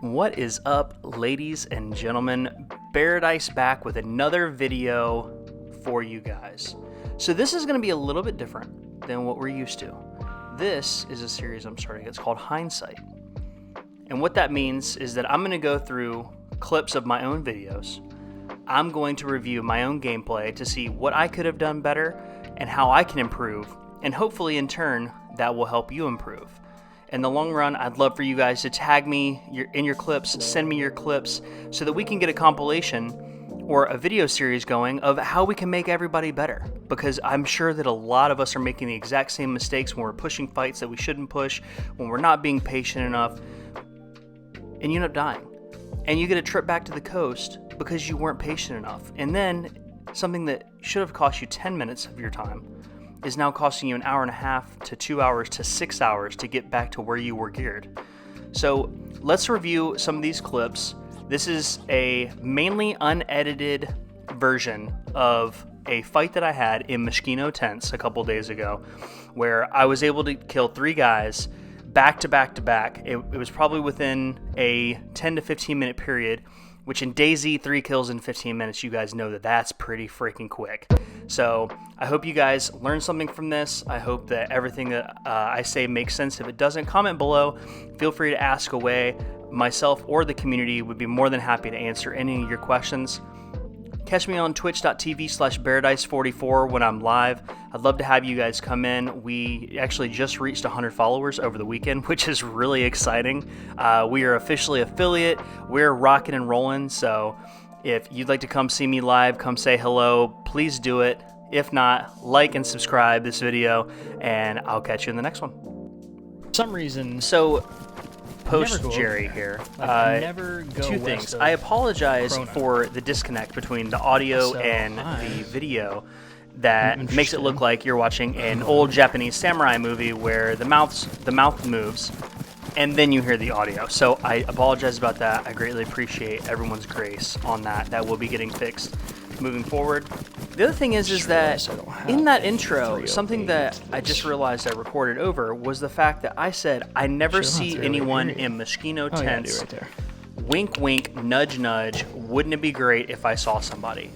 What is up, ladies and gentlemen? DayZ back with another video for you guys. So this is going to be a little bit different than what we're used to. This is a series I'm starting. It's called Hindsight. And what that means is that I'm going to go through clips of my own videos. I'm going to review my own gameplay to see what I could have done better and how I can improve. And hopefully in turn, that will help you improve. In the long run, I'd love for you guys to tag me in your clips, send me your clips, so that we can get a compilation or a video series going of how we can make everybody better. Because I'm sure that a lot of us are making the exact same mistakes when we're pushing fights that we shouldn't push, when we're not being patient enough, and you end up dying. And you get a trip back to the coast because you weren't patient enough. And then something that should have cost you 10 minutes of your time is now costing you an hour and a half to 2 hours to 6 hours to get back to where you were geared. So let's review some of these clips. This is a mainly unedited version of a fight that I had in Moschino Tents a couple days ago, where I was able to kill 3 guys back to back to back. It was probably within a 10 to 15 minute period, which in DayZ 3 kills in 15 minutes, you guys know that that's pretty freaking quick. So I hope you guys learned something from this. I hope that everything that I say makes sense. If it doesn't, comment below. Feel free to ask away. Myself or the community would be more than happy to answer any of your questions. Catch me on twitch.tv/BearDice44 when I'm live. I'd love to have you guys come in. We actually just reached 100 followers over the weekend, which is really exciting. We are officially affiliate. We're rocking and rolling. So if you'd like to come see me live, come say hello, please do it. If not, like and subscribe this video, and I'll catch you in the next one. For some reason, so post Jerry here. Two things. I apologize for the disconnect between the audio and the video that makes it look like you're watching an old Japanese samurai movie where the mouth moves and then you hear the audio. So I apologize about that. I greatly appreciate everyone's grace on that. That will be getting fixed moving forward. The other thing is that in that intro, something that I just realized I recorded over was the fact that I said I never see anyone in Moschino Tents. Wink, wink, nudge, nudge. Wouldn't it be great if I saw somebody?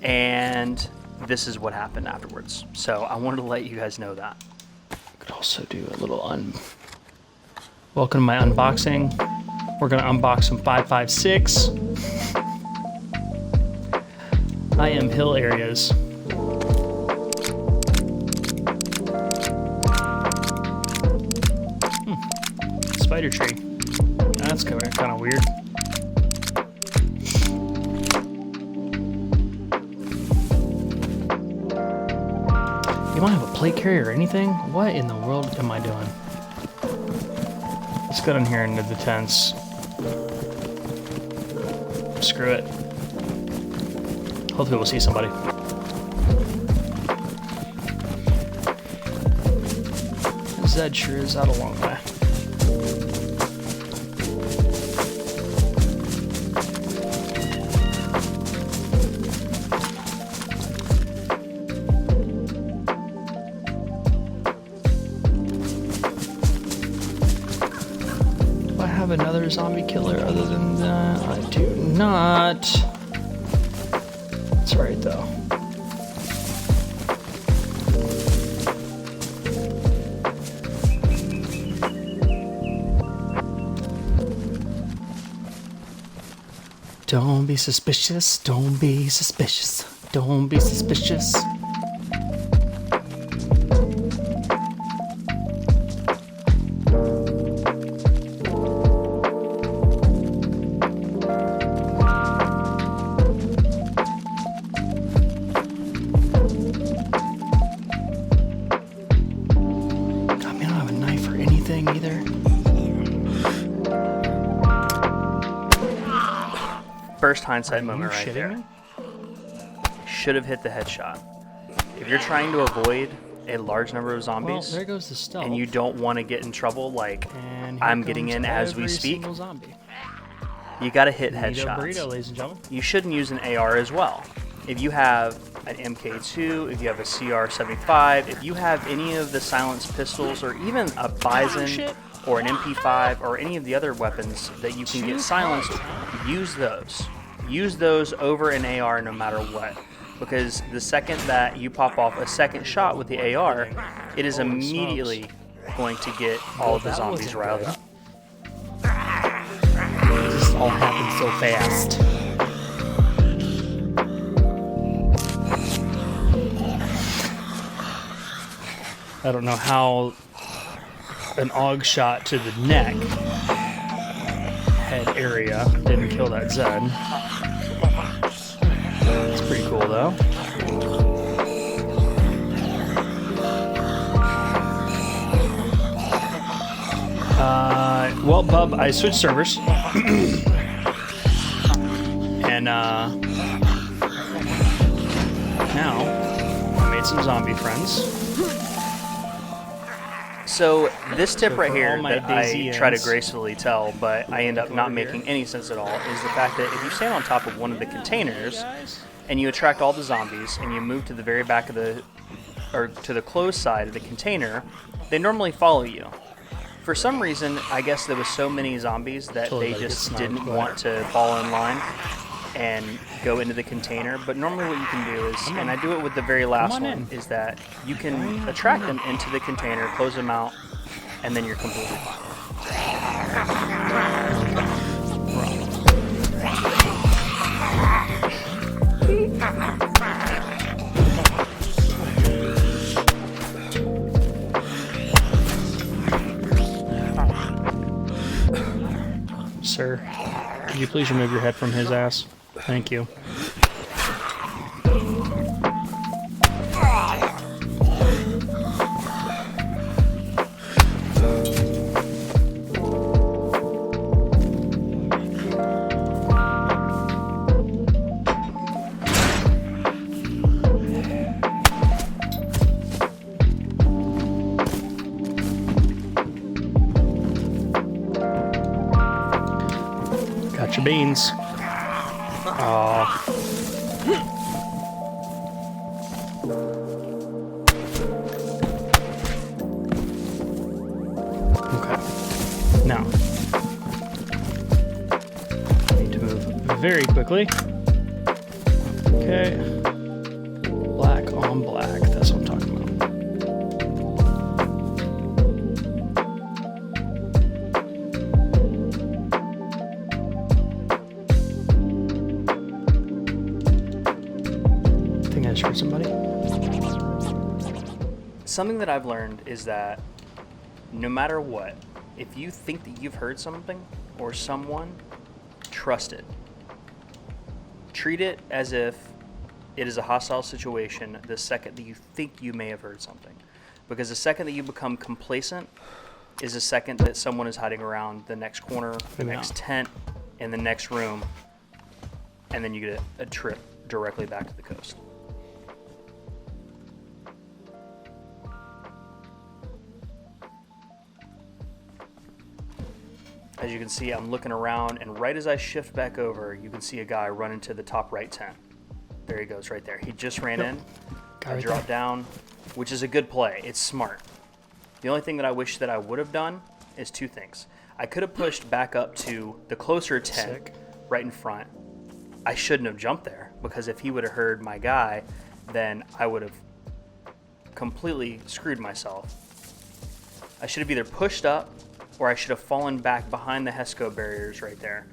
And this is what happened afterwards. So I wanted to let you guys know that. I could also do a little Welcome to my unboxing. We're gonna unbox some 5.56. I am hill areas. Spider tree. That's kind of weird. You don't have a plate carrier or anything? What in the world am I doing? Let's go down here into the tents. Screw it. Hopefully we'll see somebody. Zed sure is out a long way. Do I have another zombie killer other than that? I do not. That's right, though. Don't be suspicious, don't be suspicious, don't be suspicious. Either. First hindsight moment right there. Should have hit the headshot. If you're trying to avoid a large number of zombies, well, there goes the stealth. And you don't want to get in trouble like I'm getting in as we speak, you got to hit headshots. Burrito, ladies and gentlemen. You shouldn't use an AR as well. If you have an MK2, if you have a CR75, if you have any of the silenced pistols or even a Bison or an MP5 or any of the other weapons that you can get silenced, use those. Use those over an AR no matter what. Because the second that you pop off a second shot with the AR, it is immediately going to get all of the zombies riled up. This all happened so fast. I don't know how an AUG shot to the neck head area didn't kill that Zed. It's pretty cool though. Well, Bub, I switched servers. And now I made some zombie friends. So this tip right here all my that I DayZ try to ends, gracefully tell, but I end up not over making here. any sense at all, is the fact that if you stand on top of one of the containers and you attract all the zombies and you move to the very back of the, or to the closed side of the container, they normally follow you. For some reason, I guess there was so many zombies that Totally they gotta get just sniped, didn't but- want to fall in line and go into the container. But normally what you can do is, and I do it with the very last on one, in. is that you can attract them into the container, close them out, and then you're completely fine. Sir, could you please remove your head from his ass? Thank you. Got your beans. Oh. Okay. Now, I need to move very quickly. Okay. Black on black. That's what I'm talking about. I think I just heard somebody. Something that I've learned is that no matter what, if you think that you've heard something or someone, trust it. Treat it as if it is a hostile situation the second that you think you may have heard something. Because the second that you become complacent is the second that someone is hiding around the next corner, the Yeah. next tent, in the next room, and then you get a trip directly back to the coast. As you can see, I'm looking around, and right as I shift back over, you can see a guy run into the top right tent. There he goes, right there. He just ran in. Guy I right dropped down, which is a good play. It's smart. The only thing that I wish that I would have done is two things. I could have pushed back up to the closer tent Sick. right in front. I shouldn't have jumped there, because if he would have heard my guy, then I would have completely screwed myself. I should have either pushed up or I should have fallen back behind the HESCO barriers right there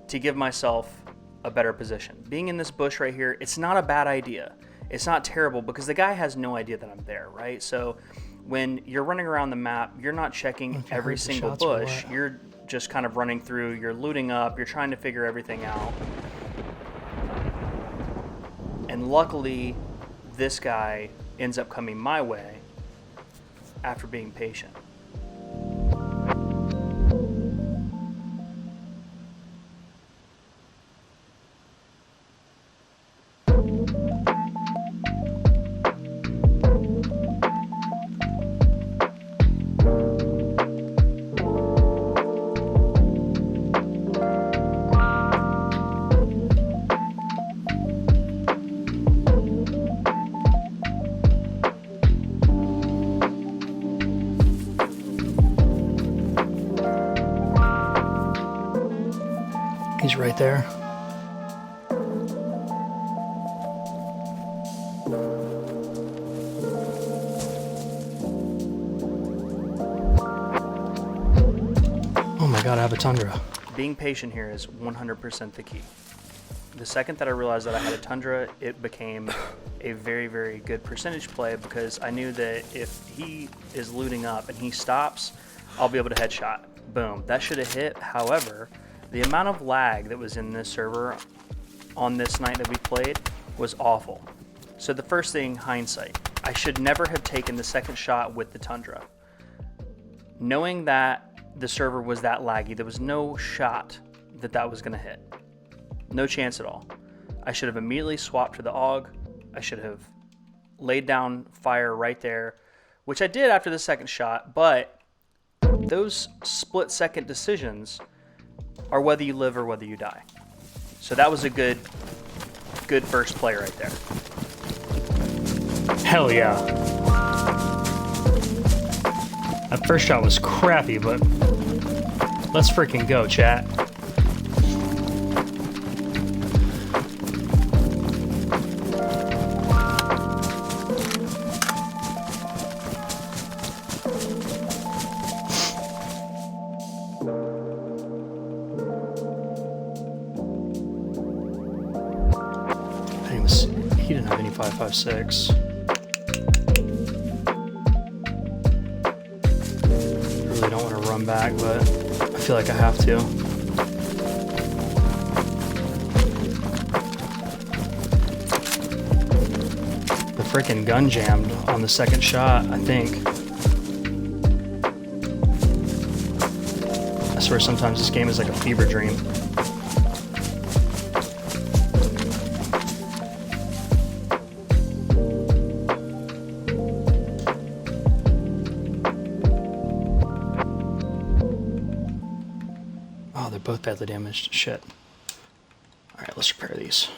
to give myself a better position. Being in this bush right here, it's not a bad idea. It's not terrible because the guy has no idea that I'm there, right? So when you're running around the map, you're not checking every heard the single shots or bush. what? You're just kind of running through, you're looting up, you're trying to figure everything out. And luckily, this guy ends up coming my way after being patient. He's right there. Oh my god, I have a Tundra. Being patient here is 100% the key. The second that I realized that I had a Tundra, it became a very, very good percentage play because I knew that if he is looting up and he stops, I'll be able to headshot. Boom, that should have hit. However, the amount of lag that was in this server on this night that we played was awful. So the first thing, hindsight, I should never have taken the second shot with the Tundra. Knowing that the server was that laggy, there was no shot that that was gonna hit. No chance at all. I should have immediately swapped to the AUG. I should have laid down fire right there, which I did after the second shot, but those split-second decisions are whether you live or whether you die. So that was a good first play right there. Hell yeah. That first shot was crappy, but let's freaking go, chat. He didn't have any 5.56. Really don't want to run back, but I feel like I have to. The freaking gun jammed on the second shot, I think. I swear sometimes this game is like a fever dream. Oh, they're both badly damaged. Shit. Alright, let's repair these.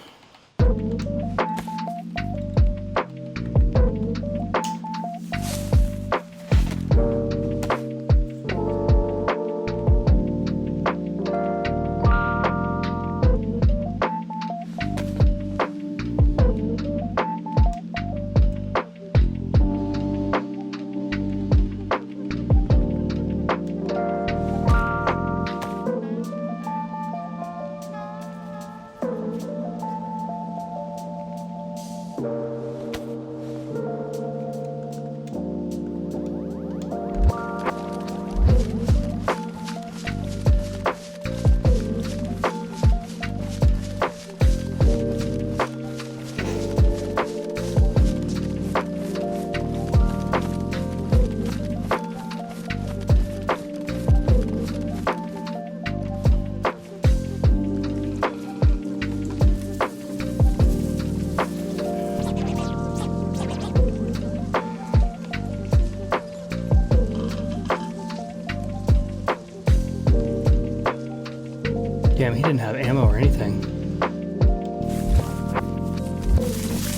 Damn, he didn't have ammo or anything.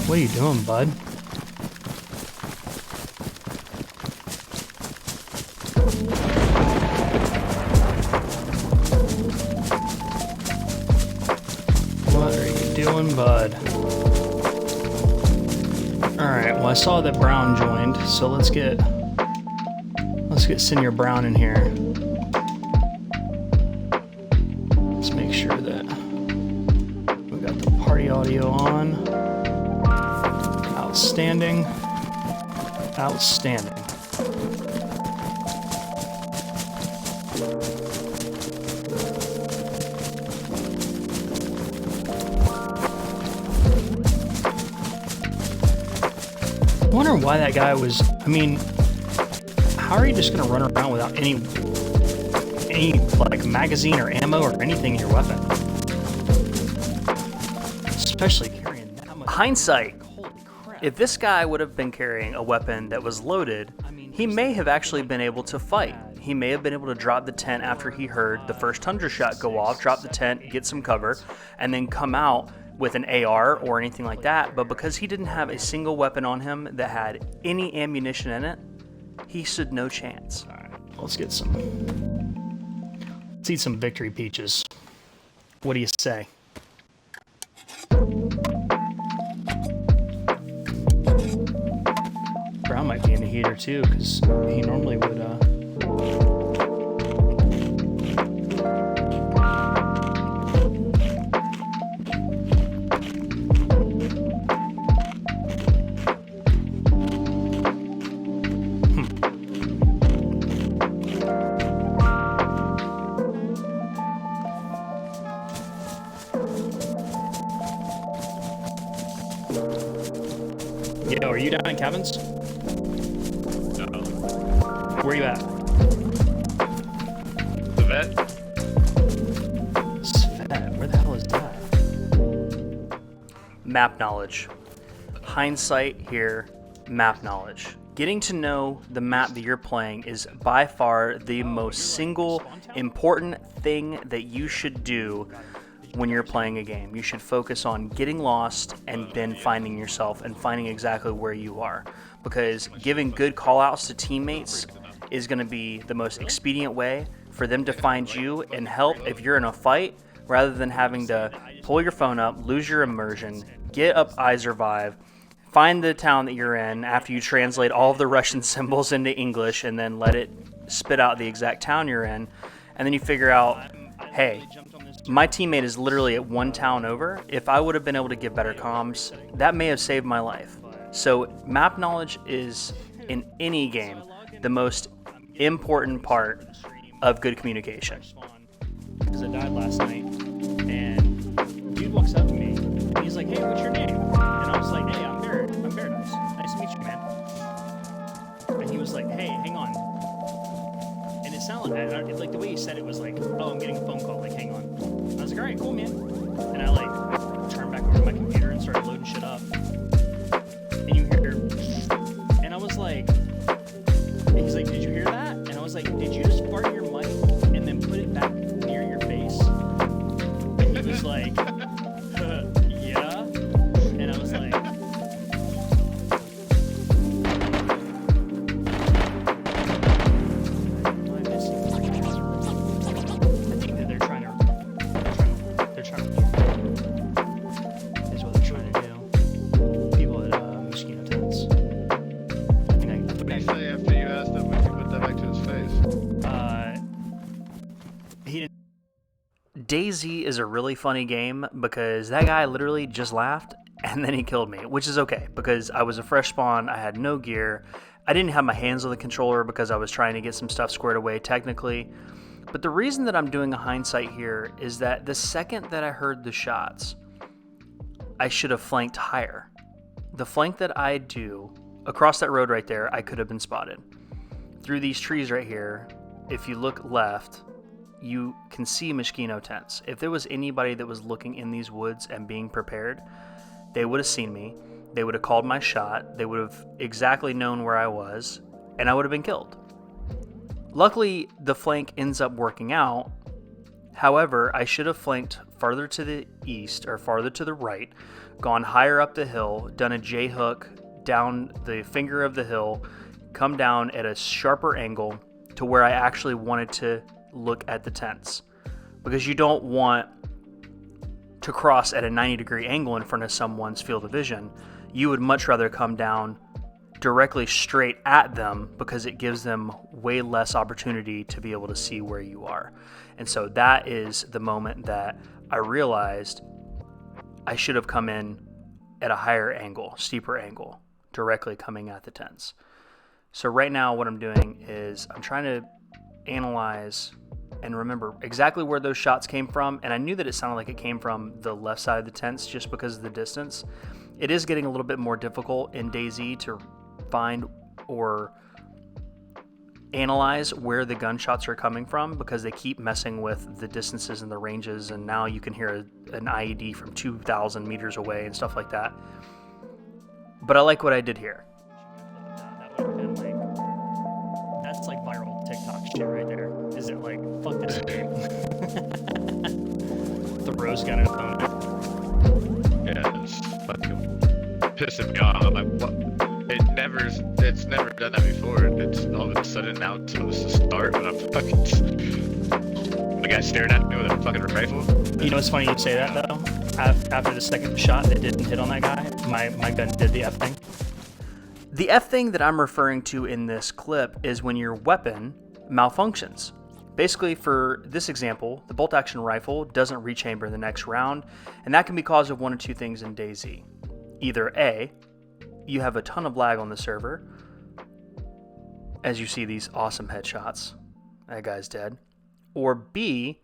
What are you doing, bud? What are you doing, bud? Alright, well I saw that Brown joined, so let's get Senior Brown in here. Make sure that we got the party audio on. Outstanding. Outstanding. I wonder why that guy was, I mean, how are you just gonna run around without any like magazine or ammo or anything in your weapon? Especially carrying that much. Hindsight. Holy crap. If this guy would have been carrying a weapon that was loaded, he may have actually been able to fight. He may have been able to drop the tent after he heard the first Tundra shot go off, drop the tent, get some cover, and then come out with an AR or anything like that. But because he didn't have a single weapon on him that had any ammunition in it, he stood no chance. All right, let's eat some victory peaches. What do you say? Brown might be in the heater too, because he normally would. Yo, are you down in Kevin's? No. Where you at? The vet? Svet, where the hell is that? Map knowledge. Hindsight here, map knowledge. Getting to know the map that you're playing is by far the most single important thing that you should do when you're playing a game. You should focus on getting lost and then finding yourself and finding exactly where you are. Because giving good call outs to teammates is going to be the most expedient way for them to find you and help if you're in a fight, rather than having to pull your phone up, lose your immersion, get up iSurvive, find the town that you're in after you translate all of the Russian symbols into English and then let it spit out the exact town you're in, and then you figure out, hey, my teammate is literally at one town over. If I would have been able to get better comms, that may have saved my life. So map knowledge is, in any game, the most important part of good communication. Because I died last night, and dude walks up to me, and he's like, hey, what's your name? And I was like, hey, I'm Paradise. Nice to meet you, man. And he was like, hey, hang on. And it sounded like the way he said it was like, oh, I'm getting a phone call, like, hang on. And I was like, all right, cool, man. And I like turned back over to my computer and started loading shit up. And you hear, and I was like, he's like, did you hear that? And I was like, did you just fart in your mic and then put it back near your face? And he was like, yeah. And I was like, DayZ is a really funny game because that guy literally just laughed and then he killed me, which is okay because I was a fresh spawn, I had no gear, I didn't have my hands on the controller because I was trying to get some stuff squared away technically. But the reason that I'm doing a hindsight here is that the second that I heard the shots, I should have flanked higher. The flank that I do across that road right there, I could have been spotted. Through these trees right here, if you look left, you can see Mosquito tents. If there was anybody that was looking in these woods and being prepared, they would have seen me, they would have called my shot, they would have exactly known where I was, and I would have been killed. Luckily, the flank ends up working out. However, I should have flanked farther to the east or farther to the right, gone higher up the hill, done a J-hook down the finger of the hill, come down at a sharper angle to where I actually wanted to look at the tents, because you don't want to cross at a 90-degree angle in front of someone's field of vision. You would much rather come down directly straight at them because it gives them way less opportunity to be able to see where you are. And so that is the moment that I realized I should have come in at a higher angle, steeper angle, directly coming at the tents. So right now what I'm doing is I'm trying to analyze and remember exactly where those shots came from, and I knew that it sounded like it came from the left side of the tents just because of the distance. It is getting a little bit more difficult in DayZ to find or analyze where the gunshots are coming from because they keep messing with the distances and the ranges, and now you can hear an IED from 2,000 meters away and stuff like that. But I like what I did here. that would have been like, that's like viral TikTok shit right there. Is it like, fuck this game? The rose gun and phone. Yeah, it's fucking pissing me off. I'm like, what? It's never done that before. It's all of a sudden now it's supposed to start when I'm fucking The guy stared at me with a fucking rifle. You know what's funny you say that though? After the second shot that didn't hit on that guy, my gun did the F thing. The F thing that I'm referring to in this clip is when your weapon malfunctions. Basically, for this example, the bolt-action rifle doesn't rechamber the next round, and that can be caused of one of two things in DayZ. Either A, you have a ton of lag on the server, as you see these awesome headshots, that guy's dead, or B,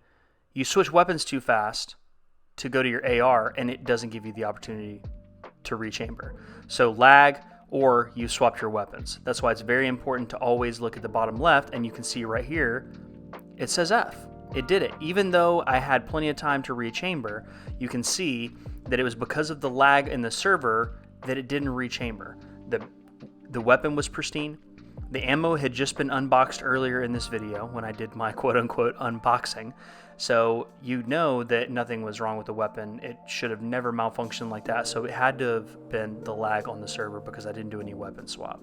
you switch weapons too fast to go to your AR, and it doesn't give you the opportunity to rechamber. So lag, or you swapped your weapons. That's why it's very important to always look at the bottom left, and you can see right here, it says F. It did it. Even though I had plenty of time to rechamber, you can see that it was because of the lag in the server that it didn't rechamber. The weapon was pristine. The ammo had just been unboxed earlier in this video when I did my quote-unquote unboxing. So you know that nothing was wrong with the weapon. It should have never malfunctioned like that. So it had to have been the lag on the server because I didn't do any weapon swap.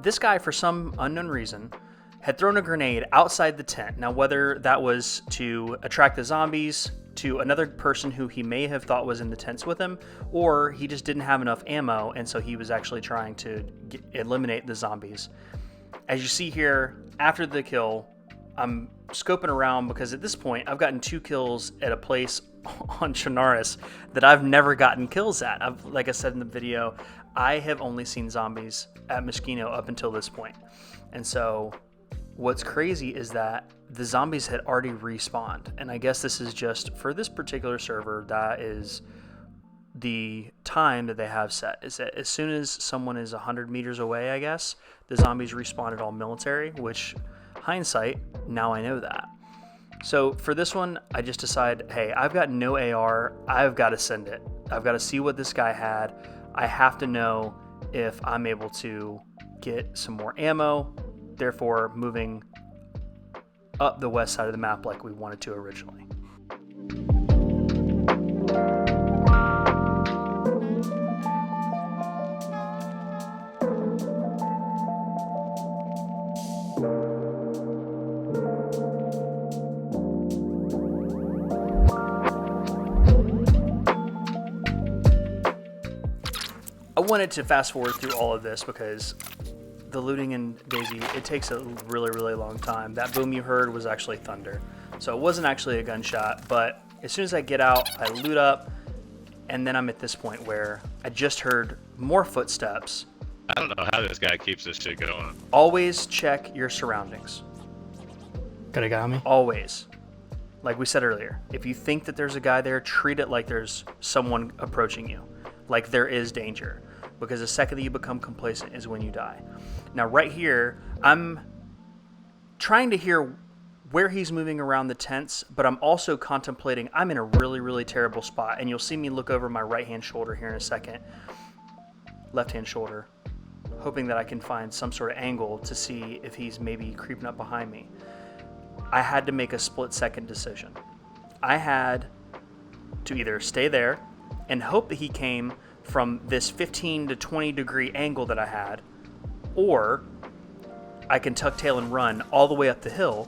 This guy, for some unknown reason, had thrown a grenade outside the tent. Now, whether that was to attract the zombies to another person who he may have thought was in the tents with him, or he just didn't have enough ammo, and so he was actually trying to eliminate the zombies. As you see here, after the kill, I'm scoping around because at this point, I've gotten 2 kills at a place on Chernarus that I've never gotten kills at. Like I said in the video, I have only seen zombies at Moschino up until this point. And so what's crazy is that the zombies had already respawned, and I guess this is just for this particular server, that is the time that they have set, is that as soon as someone is 100 meters away, I guess, the zombies respawn at all military, which, hindsight, now I know that. So for this one, I just decided, hey, I've got no AR, I've got to send it. I've got to see what this guy had. I have to know if I'm able to get some more ammo, therefore moving up the west side of the map like we wanted to originally. I wanted to fast forward through all of this because the looting in DayZ, it takes a really, really long time. That boom you heard was actually thunder. So it wasn't actually a gunshot, but as soon as I get out, I loot up, and then I'm at this point where I just heard more footsteps. I don't know how this guy keeps this shit going. Always check your surroundings. Got a guy on me? Always. Like we said earlier, if you think that there's a guy there, treat it like there's someone approaching you. Like there is danger. Because the second that you become complacent is when you die. Now right here, I'm trying to hear where he's moving around the tents, but I'm also contemplating I'm in a really, really terrible spot. And you'll see me look over my right-hand shoulder here in a second. Left-hand shoulder. Hoping that I can find some sort of angle to see if he's maybe creeping up behind me. I had to make a split-second decision. I had to either stay there and hope that he came from this 15 to 20 degree angle that I had, or I can tuck tail and run all the way up the hill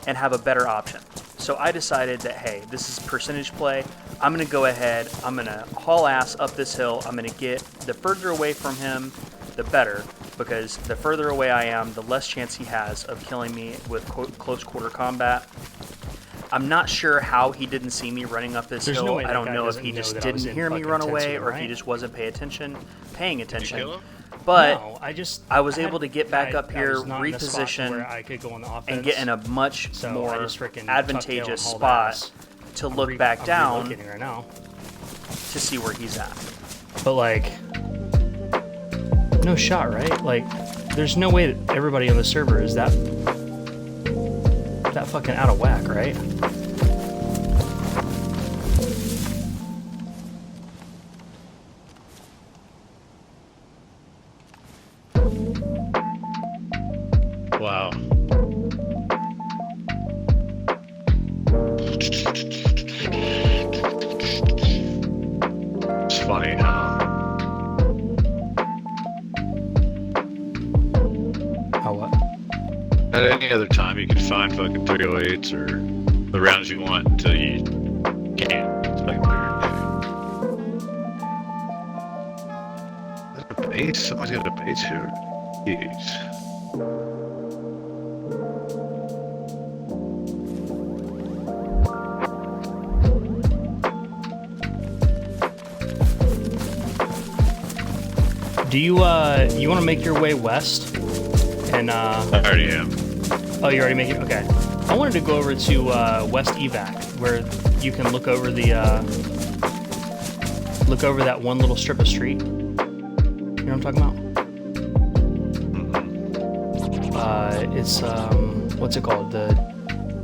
and have a better option. So I decided that, hey, this is percentage play. I'm gonna go ahead, I'm gonna haul ass up this hill. I'm gonna get the further away from him, the better, because the further away I am, the less chance he has of killing me with close quarter combat. I'm not sure how he didn't see me running up this hill. No way I don't know if he just didn't hear me run away or if he just wasn't paying attention. Did you kill him? But no, I was able to get back up here, reposition, where I could go on the offense, and get in a much more advantageous spot to look back down right now to see where he's at. But like, no shot, right? Like, there's no way that everybody on the server is that fucking out of whack, right? Wow. It's funny how How what? at any other time you can find fucking 308s or the rounds you want until you can't. It's fucking weird. Is that a base? Someone's got a base here. Jeez. Do you want to make your way west? And I already am. oh, you already make it. Okay. I wanted to go over to West Evac, where you can look over that one little strip of street. You know what I'm talking about? It's what's it called? The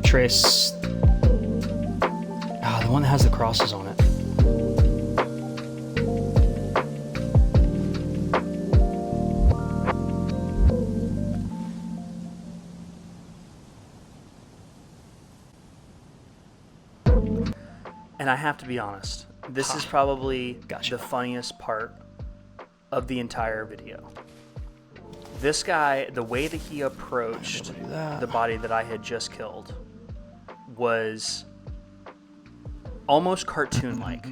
Trace. The one that has the crosses on it. And I have to be honest, this is probably Gotcha. the funniest part of the entire video. This guy, the way that he approached the body that I had just killed was almost cartoon-like.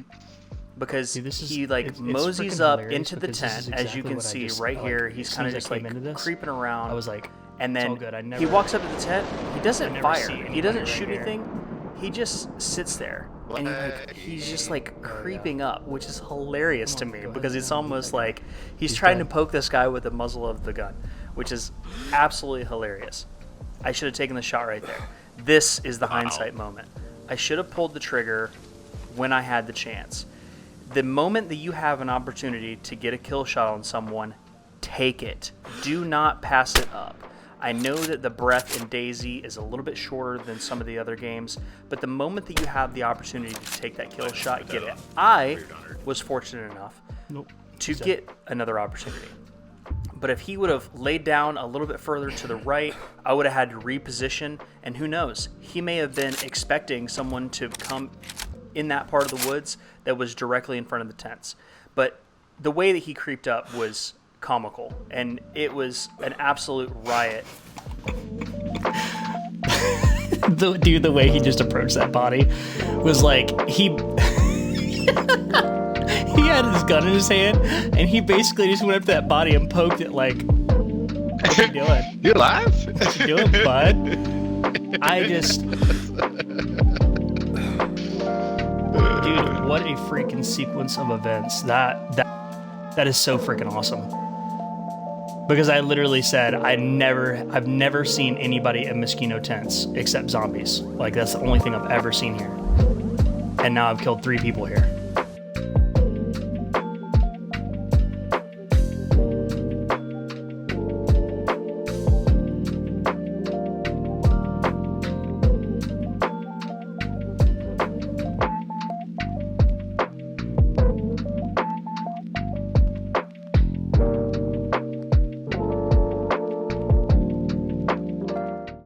Because See, this is- he like it's moseys freaking up hilarious into the because this tent, is as you exactly can what I see just- right like, here. as He's soon kind of as I just came like into this, creeping around. I was like, and it's then all good. I he never- walks up to the tent. He I doesn't never fire. see He anybody doesn't right shoot here. anything. He just sits there, and he's just like creeping up, which is hilarious to me because it's almost like he's trying to poke this guy with the muzzle of the gun, which is absolutely hilarious. I should have taken the shot right there. This is the hindsight moment. I should have pulled the trigger when I had the chance. The moment that you have an opportunity to get a kill shot on someone, take it. Do not pass it up. I know that the breath in DayZ is a little bit shorter than some of the other games, but the moment that you have the opportunity to take that kill shot, get it. I was fortunate enough to get another opportunity. But if he would have laid down a little bit further to the right, I would have had to reposition, and who knows? He may have been expecting someone to come in that part of the woods that was directly in front of the tents. But the way that he creeped up was comical, and it was an absolute riot. The way he just approached that body was like he had his gun in his hand, and he basically just went up to that body and poked it like, "What you doing? You alive? What you doing, bud?" I just, dude, what a freaking sequence of events. That is so freaking awesome. Because I literally said I've never seen anybody in mosquito tents except zombies. Like, that's the only thing I've ever seen here. And now I've killed 3 people here.